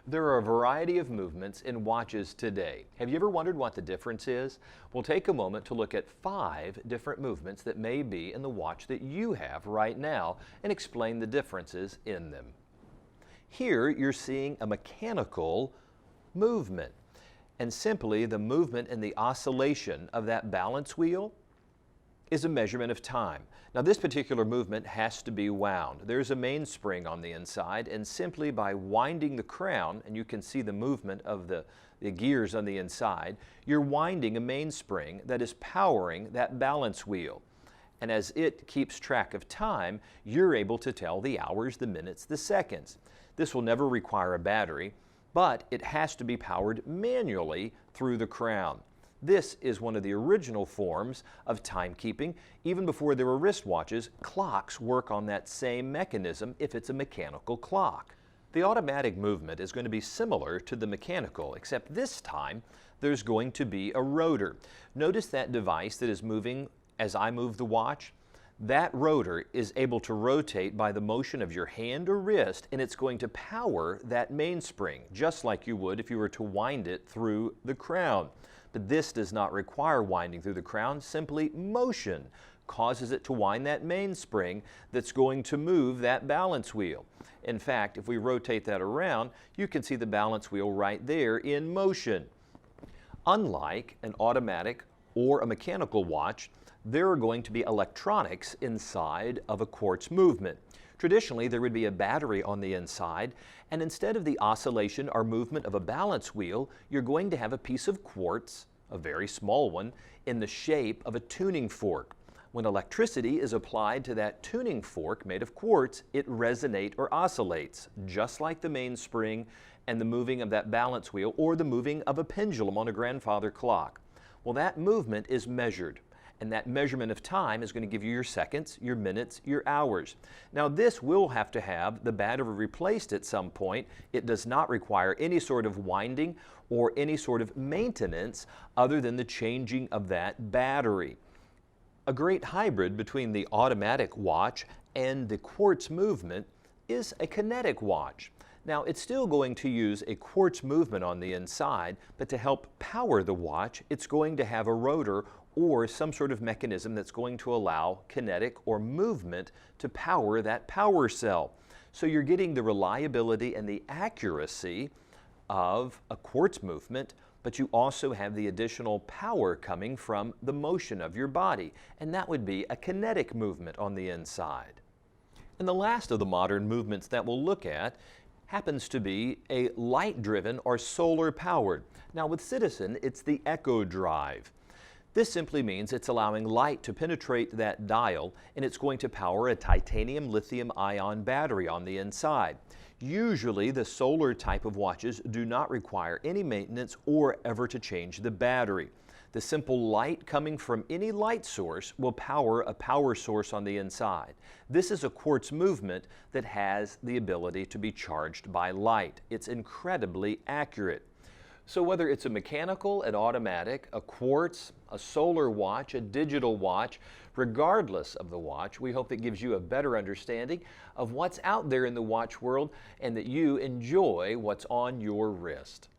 There are a variety of movements in watches today. Have you ever wondered what the difference is? We'll take a moment to look at 5 different movements that may be in the watch that you have right now and explain the differences in them. Here you're seeing a mechanical movement, and simply the movement and the oscillation of that balance wheel is a measurement of time. Now this particular movement has to be wound. There's a mainspring on the inside, and simply by winding the crown, and you can see the movement of the gears on the inside, you're winding a mainspring that is powering that balance wheel. And as it keeps track of time, you're able to tell the hours, the minutes, the seconds. This will never require a battery, but it has to be powered manually through the crown. This is one of the original forms of timekeeping. Even before there were wristwatches, clocks work on that same mechanism if it's a mechanical clock. The automatic movement is going to be similar to the mechanical, except this time there's going to be a rotor. Notice that device that is moving as I move the watch? That rotor is able to rotate by the motion of your hand or wrist, and it's going to power that mainspring, just like you would if you were to wind it through the crown. But this does not require winding through the crown, simply motion causes it to wind that mainspring that's going to move that balance wheel. In fact, if we rotate that around, you can see the balance wheel right there in motion. Unlike an automatic or a mechanical watch, there are going to be electronics inside of a quartz movement. Traditionally, there would be a battery on the inside, and instead of the oscillation or movement of a balance wheel, you're going to have a piece of quartz, a very small one, in the shape of a tuning fork. When electricity is applied to that tuning fork made of quartz, it resonates or oscillates, just like the mainspring and the moving of that balance wheel or the moving of a pendulum on a grandfather clock. Well, that movement is measured. And that measurement of time is going to give you your seconds, your minutes, your hours. Now this will have to have the battery replaced at some point. It does not require any sort of winding or any sort of maintenance other than the changing of that battery. A great hybrid between the automatic watch and the quartz movement is a kinetic watch. Now it's still going to use a quartz movement on the inside, but to help power the watch, it's going to have a rotor or some sort of mechanism that's going to allow kinetic or movement to power that power cell. So you're getting the reliability and the accuracy of a quartz movement, but you also have the additional power coming from the motion of your body, and that would be a kinetic movement on the inside. And the last of the modern movements that we'll look at happens to be a light-driven or solar-powered. Now with Citizen, it's the Echo Drive. This simply means it's allowing light to penetrate that dial, and it's going to power a titanium lithium-ion battery on the inside. Usually the solar type of watches do not require any maintenance or ever to change the battery. The simple light coming from any light source will power a power source on the inside. This is a quartz movement that has the ability to be charged by light. It's incredibly accurate. So whether it's a mechanical, an automatic, a quartz, a solar watch, a digital watch, regardless of the watch, we hope it gives you a better understanding of what's out there in the watch world and that you enjoy what's on your wrist.